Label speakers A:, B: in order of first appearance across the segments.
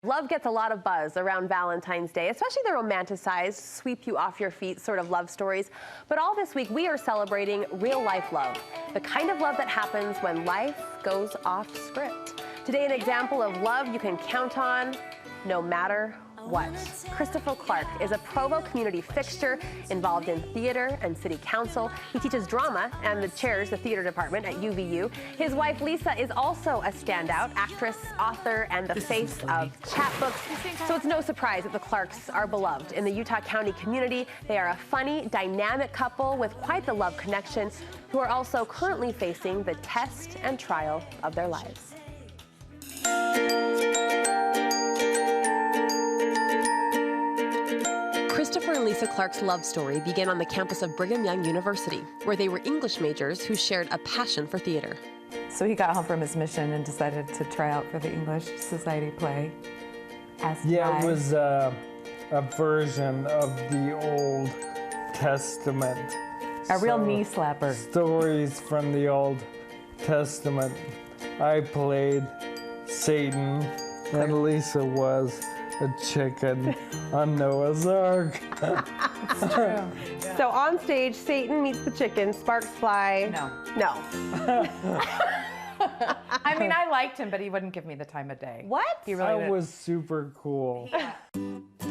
A: Love gets a lot of buzz around Valentine's Day, especially the romanticized, sweep you off your feet sort of love stories. But all this week, we are celebrating real-life love, the kind of love that happens when life goes off script. Today, an example of love you can count on no matter what. Christopher Clark is a Provo community fixture involved in theater and city council. He teaches drama and chairs the theater department at UVU. His wife Lisa is also a standout actress, author, and the face of chapbooks. So it's no surprise that the Clarks are beloved in the Utah County community. They are a funny, dynamic couple with quite the love connection who are also currently facing the test and trial of their lives. Christopher and Lisa Clark's love story began on the campus of Brigham Young University, where they were English majors who shared a passion for theater.
B: So he got home from his mission and decided to try out for the English Society play.
C: It was a version of the Old Testament.
B: A real knee slapper.
C: Stories from the Old Testament. I played Satan, and Lisa was a chicken on Noah's Ark.
B: It's true. Yeah.
A: So on stage, Satan meets the chicken, sparks fly. No.
B: I mean, I liked him, but he wouldn't give me the time of day.
A: What?
B: He really
C: I was super cool.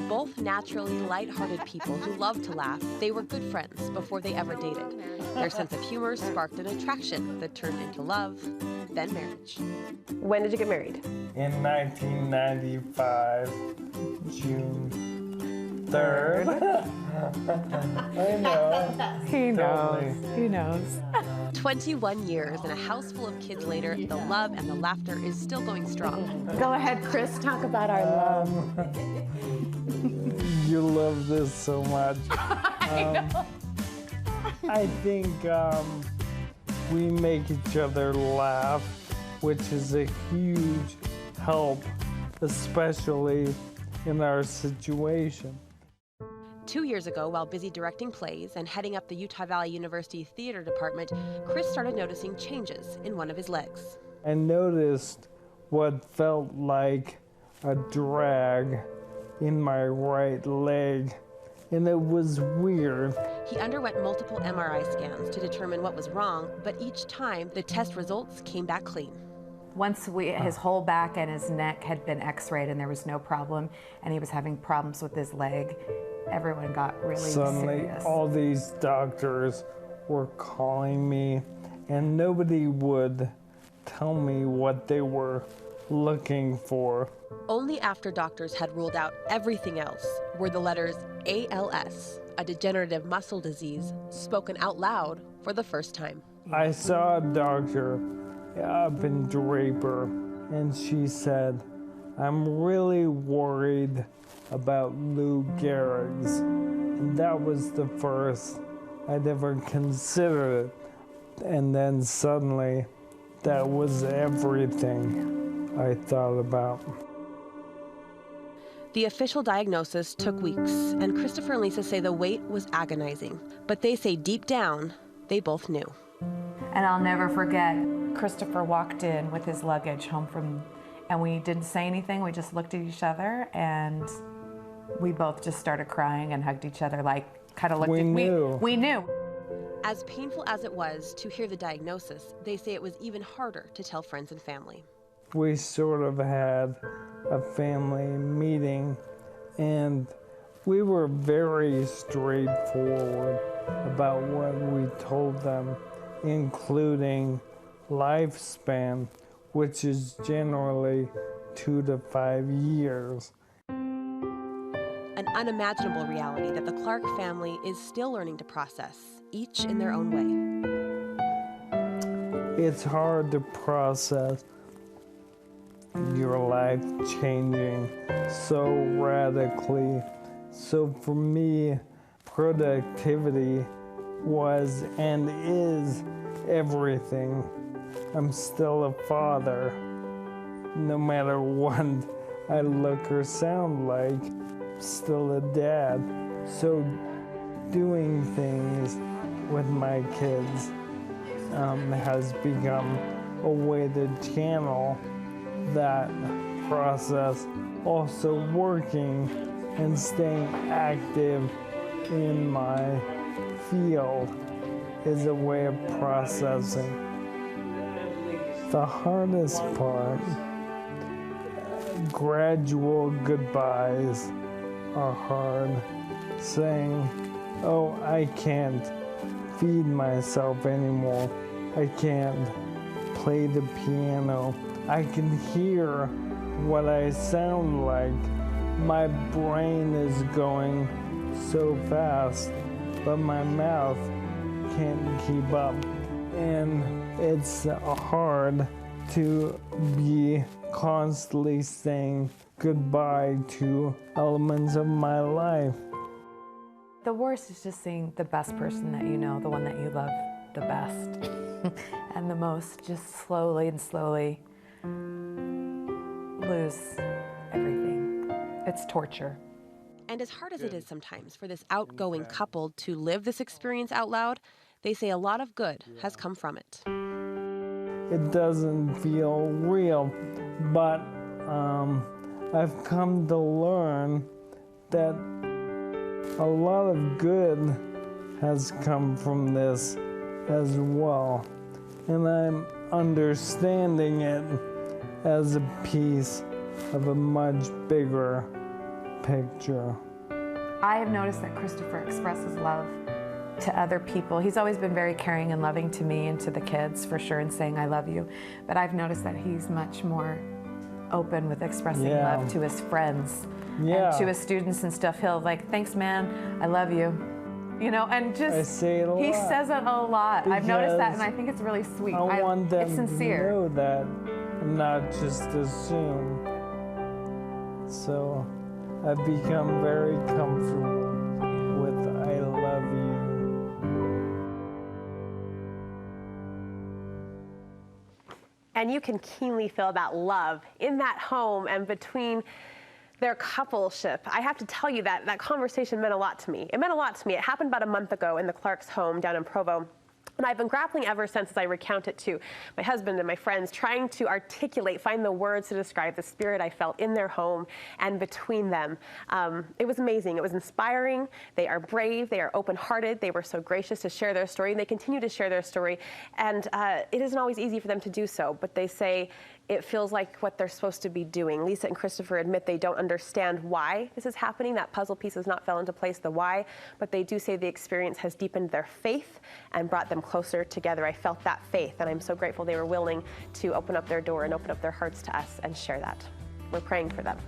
A: Both naturally lighthearted people who love to laugh, they were good friends before they ever dated. Their sense of humor sparked an attraction that turned into love, then marriage. When did you get married?
C: In 1995, June 3rd. I know.
B: He knows. He knows.
A: 21 years and a house full of kids later, the love and the laughter is still going strong.
B: Go ahead, Chris, talk about our love.
C: You love this so much. I think we make each other laugh, which is a huge help, especially in our situation.
A: 2 years ago, while busy directing plays and heading up the Utah Valley University Theater Department, Chris started noticing changes in one of his legs.
C: I noticed what felt like a drag in my right leg, and it was weird.
A: He underwent multiple MRI scans to determine what was wrong, but each time the test results came back clean.
B: Once his whole back and his neck had been x-rayed and there was no problem, and he was having problems with his leg, everyone got really
C: Suddenly,
B: serious.
C: all these doctors were calling me, and nobody would tell me what they were looking for.
A: Only after doctors had ruled out everything else were the letters ALS, a degenerative muscle disease, spoken out loud for the first time.
C: I saw a doctor up in Draper, and she said, "I'm really worried about Lou Gehrig's." And that was the first I'd ever considered it. And then suddenly, that was everything I thought about.
A: The official diagnosis took weeks, and Christopher and Lisa say the wait was agonizing. But they say deep down, they both knew.
B: And I'll never forget, Christopher walked in with his luggage home from, and we didn't say anything, we just looked at each other, and we both just started crying and hugged each other, like, kind of looked at me. We knew.
A: As painful as it was to hear the diagnosis, they say it was even harder to tell friends and family.
C: We sort of had a family meeting, and we were very straightforward about what we told them, including lifespan, which is generally 2 to 5 years.
A: An unimaginable reality that the Clark family is still learning to process, each in their own way.
C: It's hard to process your life changing so radically. So for me, productivity was and is everything. I'm still a father, no matter what I look or sound like, still a dad. So doing things with my kids has become a way to channel that process. Also working and staying active in my field is a way of processing. The hardest part, gradual goodbyes are hard. Saying, oh, I can't feed myself anymore. I can't play the piano. I can hear what I sound like. My brain is going so fast, but my mouth can't keep up. And it's hard to be constantly saying goodbye to elements of my life.
B: The worst is just seeing the best person that you know, the one that you love the best and the most, just slowly and slowly lose everything. It's torture.
A: And as hard as it is sometimes for this outgoing couple to live this experience out loud, they say a lot of good has come from it.
C: It doesn't feel real, but I've come to learn that a lot of good has come from this as well. And I'm understanding it as a piece of a much bigger picture.
B: I have noticed that Christopher expresses love to other people. He's always been very caring and loving to me and to the kids, for sure, and saying I love you. But I've noticed that he's much more open with expressing love to his friends and to his students and stuff. He'll like, thanks man, I love you. You know, and just,
C: I say it a
B: he
C: lot.
B: says it a lot. I've noticed that and I think it's really sweet.
C: I want them
B: it's sincere.
C: to know that, and not just assume. So I've become very comfortable with I love you.
A: And you can keenly feel that love in that home and between their coupleship. I have to tell you that that conversation meant a lot to me. It meant a lot to me. It happened about a month ago in the Clark's home down in Provo. And I've been grappling ever since as I recount it to my husband and my friends, trying to articulate, find the words to describe the spirit I felt in their home and between them. It was amazing. It was inspiring. They are brave. They are open-hearted. They were so gracious to share their story, and they continue to share their story. And it isn't always easy for them to do so, but they say it feels like what they're supposed to be doing. Lisa and Christopher admit they don't understand why this is happening. That puzzle piece has not fell into place, the why, but they do say the experience has deepened their faith and brought them closer together. I felt that faith, and I'm so grateful they were willing to open up their door and open up their hearts to us and share that. We're praying for them.